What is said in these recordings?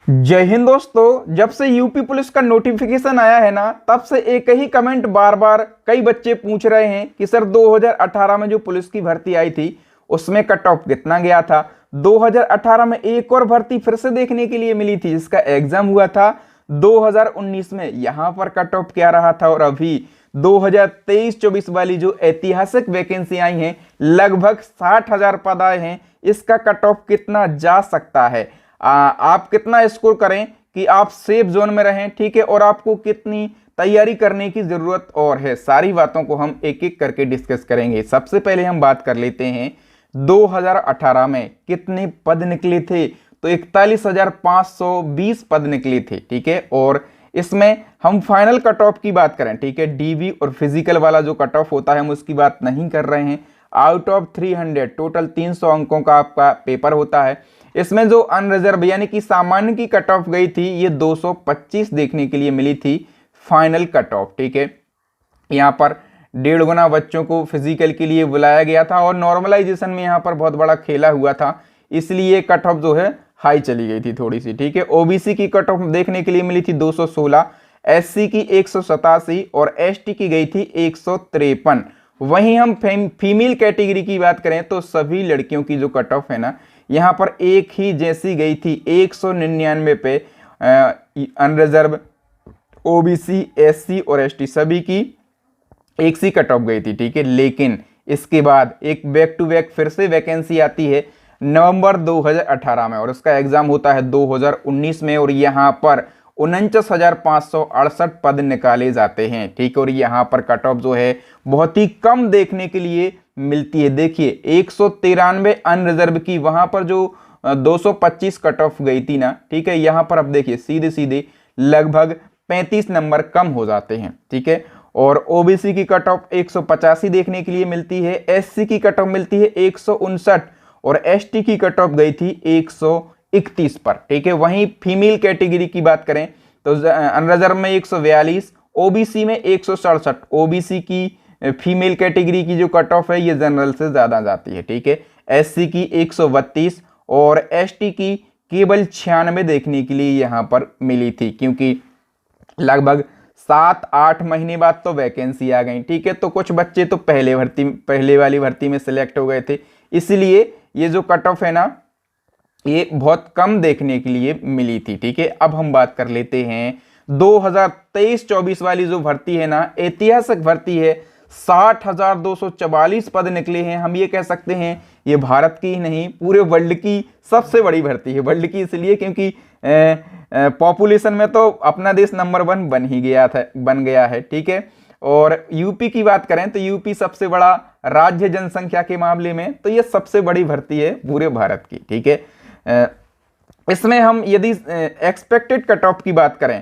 जय हिंद दोस्तों। जब से यूपी पुलिस का नोटिफिकेशन आया है ना, तब से एक ही कमेंट बार बार कई बच्चे पूछ रहे हैं कि सर 2018 में जो पुलिस की भर्ती आई थी उसमें कट ऑफ कितना गया था। 2018 में एक और भर्ती फिर से देखने के लिए मिली थी जिसका एग्जाम हुआ था 2019 में, यहां पर कट ऑफ क्या रहा था। और अभी 2023-24 वाली जो ऐतिहासिक वैकेंसी आई हैं, लगभग 60,000 पद आए हैं, इसका कट ऑफ कितना जा सकता है। आप कितना स्कोर करें कि आप सेफ जोन में रहें, ठीक है, और आपको कितनी तैयारी करने की जरूरत और है, सारी बातों को हम एक एक करके डिस्कस करेंगे। सबसे पहले हम बात कर लेते हैं 2018 में कितने पद निकले थे, तो 41,520 पद निकले थे, ठीक है। और इसमें हम फाइनल कट ऑफ की बात करें, ठीक है, डीवी और फिजिकल वाला जो कट ऑफ होता है हम उसकी बात नहीं कर रहे हैं। आउट ऑफ 300 टोटल 300 अंकों का आपका पेपर होता है। इसमें जो अनरिजर्व यानी कि सामान्य की कट ऑफ गई थी ये 225 देखने के लिए मिली थी फाइनल कट ऑफ, ठीक है। यहाँ पर 1.5 गुना बच्चों को फिजिकल के लिए बुलाया गया था और नॉर्मलाइजेशन में यहाँ पर बहुत बड़ा खेला हुआ था, इसलिए कट ऑफ जो है हाई चली गई थी थोड़ी सी, ठीक है। ओबीसी की कट ऑफ देखने के लिए मिली थी 216, एससी की 187 और एसटी की गई थी 153। वहीं हम फीमेल कैटेगरी की बात करें तो सभी लड़कियों की जो कट ऑफ है ना, यहाँ पर एक ही जैसी गई थी 199 पे। अनरिजर्व, ओबीसी, एससी और एसटी सभी की एक सी कट ऑफ गई थी, ठीक है। लेकिन इसके बाद एक बैक टू बैक फिर से वैकेंसी आती है नवंबर 2018 में और उसका एग्जाम होता है 2019 में और यहाँ पर 49,568 पद निकाले जाते हैं, ठीक है। और यहाँ पर कट ऑफ जो है बहुत ही कम देखने के लिए मिलती है। देखिए 193 अनरिजर्व की, वहां पर जो 225 कट ऑफ गई थी ना, ठीक है, यहाँ पर अब देखिए सीधे सीधे लगभग 35 नंबर कम हो जाते हैं, ठीक है। और ओबीसी की कट ऑफ 185 देखने के लिए मिलती है, एससी की कट ऑफ मिलती है 159 और एसटी की कट ऑफ गई थी 131 पर, ठीक है। वहीं फीमेल कैटेगरी की बात करें तो अनरिजर्व में 142, ओबीसी में 167। ओबीसी की फीमेल कैटेगरी की जो कट ऑफ है ये जनरल से ज्यादा जाती है, ठीक है। एससी की 132 और एसटी की केवल 96 देखने के लिए यहां पर मिली थी, क्योंकि लगभग 7-8 महीने बाद तो वैकेंसी आ गई, ठीक है। तो कुछ बच्चे तो पहले वाली भर्ती में सिलेक्ट हो गए थे, इसलिए ये जो कट ऑफ है ना ये बहुत कम देखने के लिए मिली थी, ठीक है। अब हम बात कर लेते हैं 2023-24 वाली जो भर्ती है ना, ऐतिहासिक भर्ती है। 60,244 पद निकले हैं। हम ये कह सकते हैं ये भारत की ही नहीं पूरे वर्ल्ड की सबसे बड़ी भर्ती है। वर्ल्ड की इसलिए क्योंकि पॉपुलेशन में तो अपना देश नंबर 1 बन गया है, ठीक है। और यूपी की बात करें तो यूपी सबसे बड़ा राज्य जनसंख्या के मामले में, तो ये सबसे बड़ी भर्ती है पूरे भारत की, ठीक है। इसमें हम यदि एक्सपेक्टेड कट ऑफ की बात करें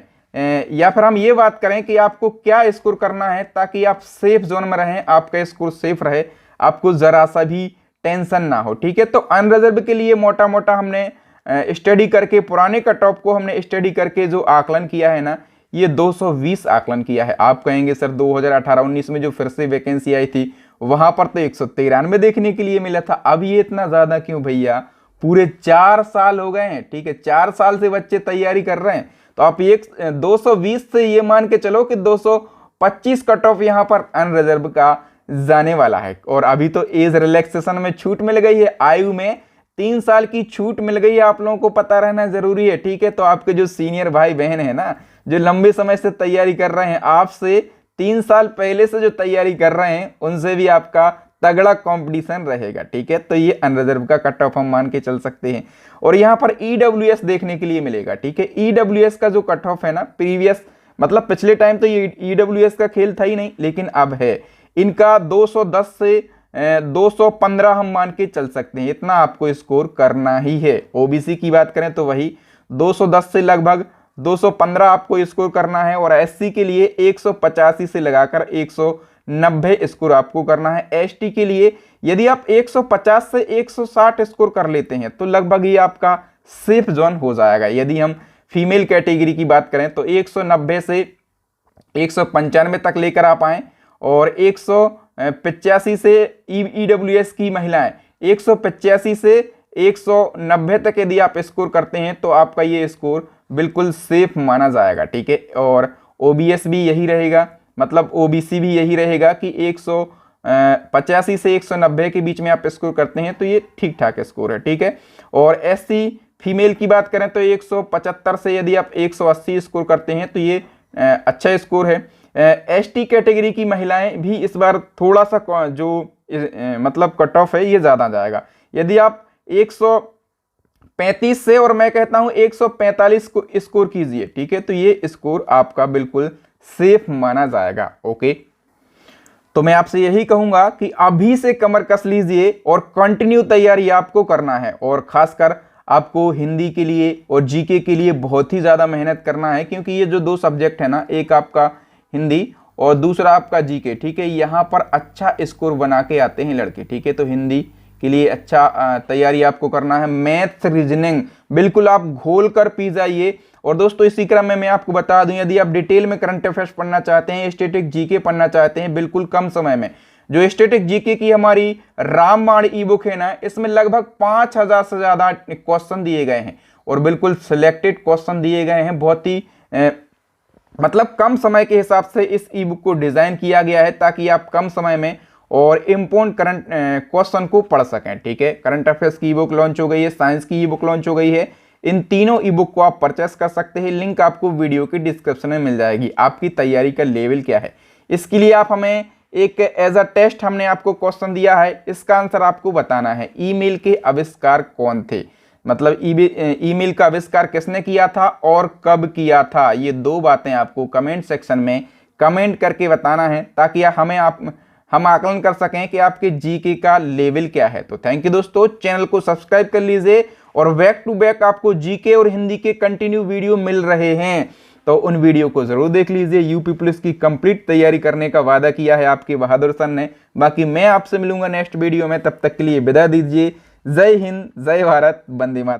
या फिर हम ये बात करें कि आपको क्या स्कोर करना है ताकि आप सेफ जोन में रहें, आपका स्कोर सेफ रहे, आपको जरा सा भी टेंशन ना हो, ठीक है। तो अनरिजर्व के लिए मोटा मोटा हमने स्टडी करके, पुराने कट ऑफ को हमने स्टडी करके जो आकलन किया है ना, ये 220 आकलन किया है। आप कहेंगे सर 2018-19 में जो फिर से वैकेंसी आई थी वहां पर तो 193 देखने के लिए मिला था, अब ये इतना ज्यादा क्यों भैया? पूरे 4 साल हो गए हैं, ठीक है, 4 साल से बच्चे तैयारी कर रहे हैं। तो आप ये 220 से ये मान के चलो कि 225 कट ऑफ यहाँ पर अनरिजर्व का जाने वाला है। और अभी तो एज रिलैक्सेशन में छूट मिल गई है, आयु में 3 साल की छूट मिल गई है, आप लोगों को पता रहना जरूरी है, ठीक है। तो आपके जो सीनियर भाई बहन है ना, जो लंबे समय से तैयारी कर रहे हैं, आपसे 3 साल पहले से जो तैयारी कर रहे हैं, उनसे भी आपका तगड़ा कंपटीशन रहेगा, ठीक है। तो ये अनरिजर्व का कट ऑफ हम मान के चल सकते हैं। और यहाँ पर ईडब्ल्यूएस देखने के लिए मिलेगा, ठीक है। ईडब्ल्यूएस का जो कट ऑफ है ना, प्रीवियस मतलब पिछले टाइम तो ये ईडब्ल्यूएस का खेल था ही नहीं, लेकिन अब है इनका 210 से 215 हम मान के चल सकते हैं, इतना आपको स्कोर करना ही है। ओबीसी की बात करें तो वही 210 से लगभग 215 आपको स्कोर करना है और एससी के लिए 185 से लगाकर 190 स्कोर आपको करना है। एसटी के लिए यदि आप 150 से 160 स्कोर कर लेते हैं तो लगभग ही आपका सेफ जोन हो जाएगा। यदि हम फीमेल कैटेगरी की बात करें तो 190 से 195 तक लेकर आप आए और 185 से ईडब्ल्यूएस की महिलाएं 185 से 190 तक यदि आप स्कोर करते हैं तो आपका ये स्कोर बिल्कुल सेफ माना जाएगा, ठीक है। और ओबीएस भी यही रहेगा, मतलब ओबीसी भी यही रहेगा कि 185 से 190 के बीच में आप स्कोर करते हैं तो ये ठीक ठाक स्कोर है, ठीक है। और एससी फीमेल की बात करें तो 175 से यदि आप 180 स्कोर करते हैं तो ये अच्छा स्कोर है। एसटी कैटेगरी की महिलाएं भी इस बार थोड़ा सा जो मतलब कट ऑफ है ये ज़्यादा जाएगा। यदि आप 135 से और मैं कहता हूं 145 को स्कोर कीजिए, ठीक है, तो ये स्कोर आपका बिल्कुल सेफ माना जाएगा। ओके, तो मैं आपसे यही कहूंगा कि अभी से कमर कस लीजिए और कंटिन्यू तैयारी आपको करना है, और खासकर आपको हिंदी के लिए और जीके के लिए बहुत ही ज़्यादा मेहनत करना है, क्योंकि ये जो दो सब्जेक्ट है ना, एक आपका हिंदी और दूसरा आपका जीके, ठीक है, यहाँ पर अच्छा स्कोर बना के आते हैं लड़के, ठीक है। तो हिंदी के लिए अच्छा तैयारी आपको करना है। मैथ्स रीजनिंग बिल्कुल आप घोल कर पी जाइए। और दोस्तों इसी क्रम में मैं आपको बता दूं, यदि आप डिटेल में करंट अफेयर्स पढ़ना चाहते हैं, स्टैटिक जीके पढ़ना चाहते हैं बिल्कुल कम समय में, जो स्टैटिक जीके की हमारी रामबाण ई बुक है ना, इसमें लगभग 5000 से ज़्यादा क्वेश्चन दिए गए हैं और बिल्कुल सिलेक्टेड क्वेश्चन दिए गए हैं। बहुत ही मतलब कम समय के हिसाब से इस ई बुक को डिज़ाइन किया गया है ताकि आप कम समय में और इम्पोर्टेंट करंट क्वेश्चन को पढ़ सकें, ठीक है। करंट अफेयर्स की ई बुक लॉन्च हो गई है, साइंस की ई बुक लॉन्च हो गई है। इन तीनों ई बुक को आप परचेस कर सकते हैं, लिंक आपको वीडियो के डिस्क्रिप्शन में मिल जाएगी। आपकी तैयारी का लेवल क्या है, इसके लिए आप हमें एक एज अ टेस्ट हमने आपको क्वेश्चन दिया है, इसका आंसर आपको बताना है। ईमेल के आविष्कार कौन थे, मतलब ईमेल का आविष्कार किसने किया था और कब किया था, ये दो बातें आपको कमेंट सेक्शन में कमेंट करके बताना है ताकि हम आकलन कर सकें कि आपके जीके का लेवल क्या है। तो थैंक यू दोस्तों, चैनल को सब्सक्राइब कर लीजिए और बैक टू बैक आपको जीके और हिंदी के कंटिन्यू वीडियो मिल रहे हैं, तो उन वीडियो को जरूर देख लीजिए। यूपी पुलिस की कंप्लीट तैयारी करने का वादा किया है आपके बहादुर सर ने। बाकी मैं आपसे मिलूंगा नेक्स्ट वीडियो में, तब तक के लिए विदा दीजिए। जय हिंद, जय भारत, वंदे मातरम।